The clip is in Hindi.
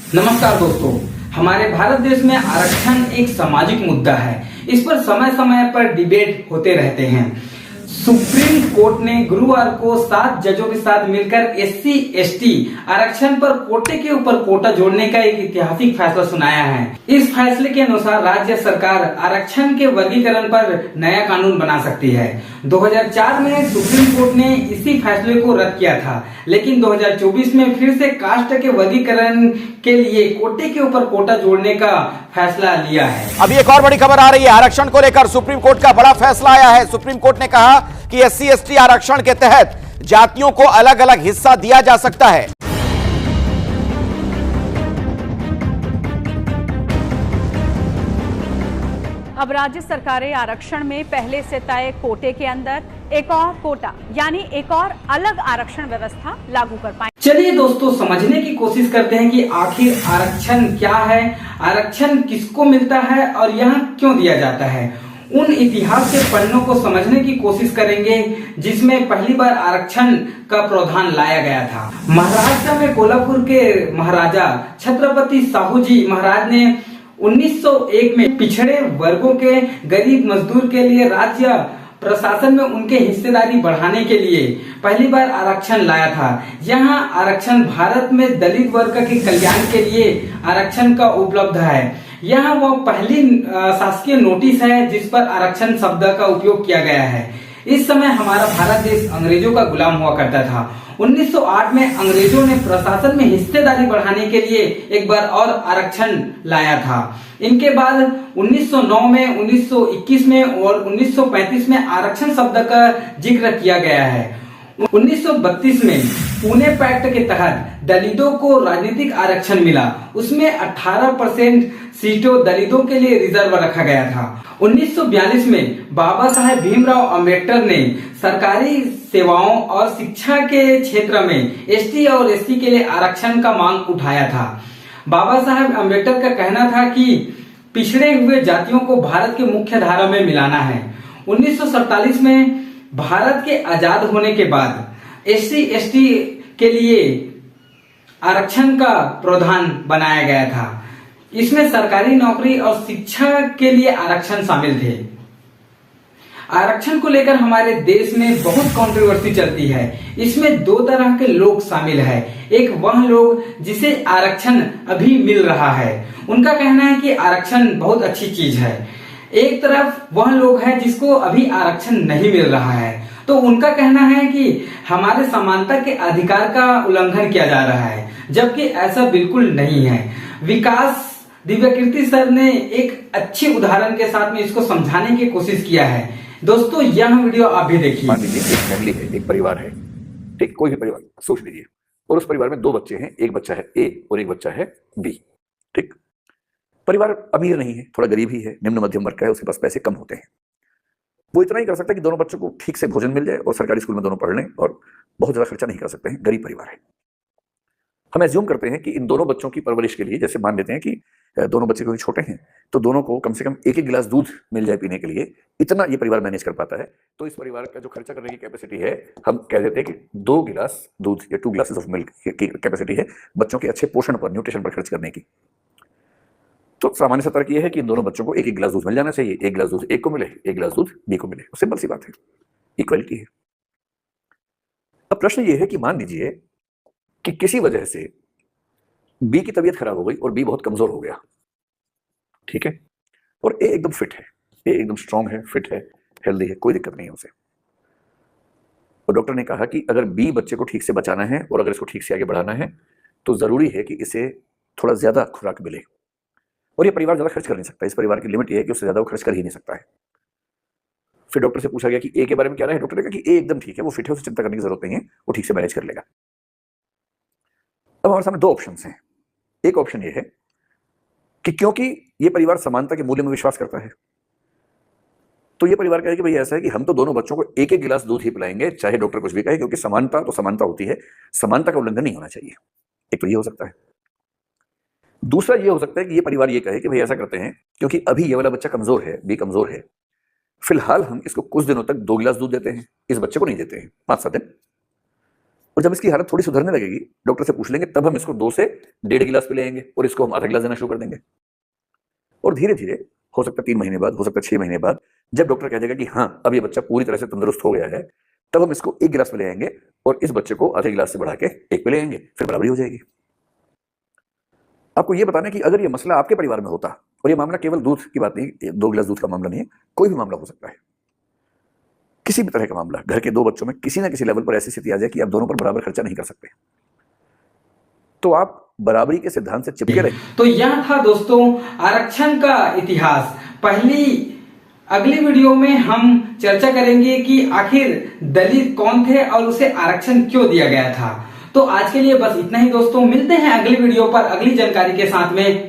नमस्कार दोस्तों। हमारे भारत देश में आरक्षण एक सामाजिक मुद्दा है। इस पर समय समय पर डिबेट होते रहते हैं। सुप्रीम कोर्ट ने गुरुवार को 7 जजों के साथ मिलकर एससी एसटी आरक्षण पर कोटे के ऊपर कोटा जोड़ने का एक ऐतिहासिक फैसला सुनाया है। इस फैसले के अनुसार राज्य सरकार आरक्षण के वर्गीकरण पर नया कानून बना सकती है। 2004 में सुप्रीम कोर्ट ने इसी फैसले को रद्द किया था, लेकिन 2024 में फिर से कास्ट के वर्गीकरण के लिए कोटे के ऊपर कोटा जोड़ने का फैसला लिया है। अभी एक और बड़ी खबर आ रही है। आरक्षण को लेकर सुप्रीम कोर्ट का बड़ा फैसला आया है। सुप्रीम कोर्ट ने कहा कि एससी एसटी आरक्षण के तहत जातियों को अलग अलग हिस्सा दिया जा सकता है। अब राज्य सरकारें आरक्षण में पहले से तय कोटे के अंदर एक और कोटा यानी एक और अलग आरक्षण व्यवस्था लागू कर पाएंगे। चलिए दोस्तों, समझने की कोशिश करते हैं कि आखिर आरक्षण क्या है, आरक्षण किसको मिलता है और यहाँ क्यों दिया जाता है। उन इतिहास के पन्नों को समझने की कोशिश करेंगे जिसमें पहली बार आरक्षण का प्रावधान लाया गया था। महाराष्ट्र में कोल्हापुर के महाराजा छत्रपति साहू जी महाराज ने 1901 में पिछड़े वर्गों के गरीब मजदूर के लिए राज्य प्रशासन में उनके हिस्सेदारी बढ़ाने के लिए पहली बार आरक्षण लाया था। यहाँ आरक्षण भारत में दलित वर्ग के कल्याण के लिए आरक्षण का उपलब्ध है। यह वो पहली शासकीय नोटिस है जिस पर आरक्षण शब्द का उपयोग किया गया है। इस समय हमारा भारत देश अंग्रेजों का गुलाम हुआ करता था। 1908 में अंग्रेजों ने प्रशासन में हिस्सेदारी बढ़ाने के लिए एक बार और आरक्षण लाया था। इनके बाद 1909 में, 1921 में और 1935 में आरक्षण शब्द का जिक्र किया गया है। 1932 में पुणे पैक्ट के तहत दलितों को राजनीतिक आरक्षण मिला। उसमें 18% सीटों दलितों के लिए रिजर्व रखा गया था। 1942 में बाबा साहेब भीमराव अंबेडकर ने सरकारी सेवाओं और शिक्षा के क्षेत्र में एसटी और एससी के लिए आरक्षण का मांग उठाया था। बाबा साहेब अंबेडकर का कहना था कि पिछड़े हुए जातियों को भारत के मुख्य धारा में मिलाना है। 1947 में भारत के आजाद होने के बाद एससी एसटी के लिए आरक्षण का प्रावधान बनाया गया था। इसमें सरकारी नौकरी और शिक्षा के लिए आरक्षण शामिल थे। आरक्षण को लेकर हमारे देश में बहुत कंट्रोवर्सी चलती है। इसमें दो तरह के लोग शामिल हैं। एक वह लोग जिसे आरक्षण अभी मिल रहा है, उनका कहना है कि आरक्षण बहुत अच्छी चीज है। एक तरफ वह लोग हैं जिसको अभी आरक्षण नहीं मिल रहा है, तो उनका कहना है कि हमारे समानता के अधिकार का उल्लंघन किया जा रहा है, जबकि ऐसा बिल्कुल नहीं है। विकास दिव्यकीर्ति सर ने एक अच्छे उदाहरण के साथ में इसको समझाने की कोशिश किया है। दोस्तों, यह वीडियो आप भी देखिए। मान लीजिए एक फैमिली है, एक परिवार है, ठीक, कोई भी परिवार सोच लीजिए, और उस परिवार में 2 बच्चे हैं, एक बच्चा है ए और एक बच्चा है बी। ठीक, परिवार अमीर नहीं है, थोड़ा गरीब ही है, निम्न मध्यम वर्ग का है, उसके पास पैसे कम होते हैं। वो इतना ही कर सकता है कि दोनों बच्चों को ठीक से भोजन मिल जाए और सरकारी स्कूल में दोनों पढ़ लें, और बहुत ज्यादा खर्चा नहीं कर सकते हैं, गरीब परिवार है। हम एज्यूम करते हैं कि इन दोनों बच्चों की परवरिश के लिए, जैसे मान लेते हैं कि दोनों बच्चे कोई छोटे हैं, तो दोनों को कम से कम एक गिलास दूध मिल जाए पीने के लिए, इतना ये परिवार मैनेज कर पाता है। तो इस परिवार का जो खर्चा करने की कैपेसिटी है, हम कह देते हैं कि 2 गिलास दूध या 2 ग्लासेस ऑफ मिल्क की कैपेसिटी है बच्चों के अच्छे पोषण पर, न्यूट्रिशन पर खर्च करने की। तो सामान्य सा तर्क ये है कि इन दोनों बच्चों को एक गिलास दूध मिल जाना चाहिए। 1 गिलास दूध एक को मिले, 1 गिलास दूध बी को मिले। सिंपल सी बात है, इक्वलिटी है। अब प्रश्न ये है कि मान लीजिए कि किसी वजह से बी की तबीयत खराब हो गई और बी बहुत कमजोर हो गया, ठीक है, और ए एकदम फिट है, ए एकदम स्ट्रांग है, फिट है, हेल्दी है, कोई दिक्कत नहीं है उसे। और डॉक्टर ने कहा कि अगर बी बच्चे को ठीक से बचाना है और अगर इसको ठीक से आगे बढ़ाना है, तो जरूरी है कि इसे थोड़ा ज्यादा खुराक मिले। और ये परिवार ज्यादा खर्च कर नहीं सकता, इस परिवार की लिमिट ये है कि उससे ज्यादा वो खर्च कर ही नहीं सकता है। फिर डॉक्टर से पूछा गया कि ए के बारे में क्या रहा है। डॉक्टर ने कहा कि ए एकदम ठीक है, वो फिट है, उसे चिंता करने की जरूरत नहीं है, वो ठीक से मैनेज कर लेगा। अब हमारे सामने 2 ऑप्शन हैं। एक ऑप्शन ये है कि क्योंकि ये परिवार समानता के मूल्य में विश्वास करता है, तो ये परिवार कहे कि भाई ऐसा है कि हम तो दोनों बच्चों को एक गिलास दूध ही पिलाएंगे, चाहे डॉक्टर कुछ भी कहे, क्योंकि समानता तो समानता होती है, समानता का उल्लंघन नहीं होना चाहिए। एक तो ये हो सकता है। दूसरा ये हो सकता है कि ये परिवार ये कहे कि भाई ऐसा करते हैं, क्योंकि अभी ये वाला बच्चा कमजोर है, बी कमजोर है, फिलहाल हम इसको कुछ दिनों तक 2 गिलास दूध देते हैं, इस बच्चे को नहीं देते हैं 5-7 दिन। और जब इसकी हालत थोड़ी सुधरने लगेगी, डॉक्टर से पूछ लेंगे, तब हम इसको 2 से 1.5 गिलास पिलाएंगे और इसको हम आधा गिलास देना शुरू कर देंगे। और धीरे धीरे, हो सकता है 3 महीने बाद, हो सकता है 6 महीने बाद, जब डॉक्टर कह देगा कि हाँ अब ये बच्चा पूरी तरह से तंदुरुस्त हो गया है, तब हम इसको 1 गिलास पिलाएंगे और इस बच्चे को आधे गिलास से बढ़ा के 1 पिलाएंगे, फिर बराबरी हो जाएगी। आपको ये बताना है कि अगर ये मसला आपके परिवार में होता, और ये मामला केवल दूध की बात नहीं, 2 गिलास दूध का मामला नहीं है, कोई भी मामला हो सकता है, किसी भी तरह का मामला, घर के 2 बच्चों में किसी ना किसी लेवल पर ऐसी स्थिति आ जाए कि आप दोनों पर बराबर खर्चा नहीं कर सकते, तो आप बराबरी के सिद्धांत से चिपके रहे। तो यह था दोस्तों आरक्षण का इतिहास। अगली वीडियो में हम चर्चा करेंगे कि आखिर दलित कौन थे और उसे आरक्षण क्यों दिया गया था। तो आज के लिए बस इतना ही दोस्तों, मिलते हैं अगली वीडियो पर अगली जानकारी के साथ में।